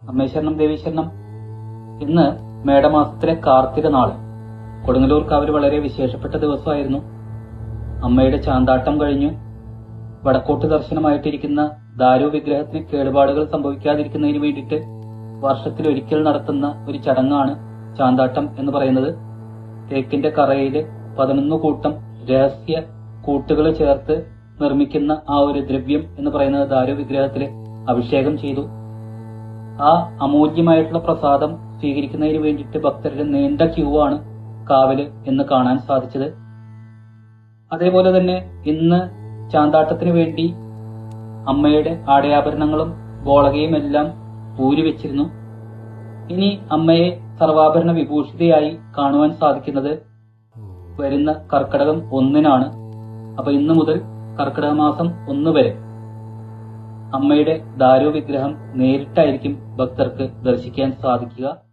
അമ്മേ ശരണം ദേവി ശരണം. ഇന്ന് മേടമാസത്തിലെ കാർത്തിക നാള്. കൊടുങ്ങല്ലൂർ കാവിൽ വളരെ വിശേഷപ്പെട്ട ദിവസമായിരുന്നു. അമ്മയുടെ ചാന്താട്ടം കഴിഞ്ഞ് വടക്കോട്ട് ദർശനമായിട്ടിരിക്കുന്ന ദാരു വിഗ്രഹത്തിന് കേടുപാടുകൾ സംഭവിക്കാതിരിക്കുന്നതിന് വേണ്ടിയിട്ട് വർഷത്തിലൊരിക്കൽ നടത്തുന്ന ഒരു ചടങ്ങാണ് ചാന്താട്ടം എന്ന് പറയുന്നത്. തേക്കിന്റെ കറയില് 11 കൂട്ടം രഹസ്യ കൂട്ടുകൾ ചേർത്ത് നിർമ്മിക്കുന്ന ആ ഒരു ദ്രവ്യം എന്ന് പറയുന്നത് ദാരു വിഗ്രഹത്തില് അഭിഷേകം ചെയ്തു. ആ അമൂല്യമായിട്ടുള്ള പ്രസാദം സ്വീകരിക്കുന്നതിന് വേണ്ടിയിട്ട് ഭക്തരുടെ നീണ്ട ക്യൂ ആണ് കാവില് എന്ന് കാണാൻ സാധിച്ചത്. അതേപോലെ തന്നെ ഇന്ന് ചാന്താട്ടത്തിന് വേണ്ടി അമ്മയുടെ ആടയാഭരണങ്ങളും ഗോളകയും എല്ലാം ഊരി വെച്ചിരുന്നു. ഇനി അമ്മയെ സർവാഭരണ വിഭൂഷിതയായി കാണുവാൻ സാധിക്കുന്നത് വരുന്ന കർക്കടകം 1-നാണ്. അപ്പൊ ഇന്നു മുതൽ കർക്കിടക മാസം 1 വരെ അമ്മയുടെ ദാരു വിഗ്രഹം നേരിട്ടായിരിക്കും ഭക്തർക്ക് ദർശിക്കാൻ സാധിക്കുക.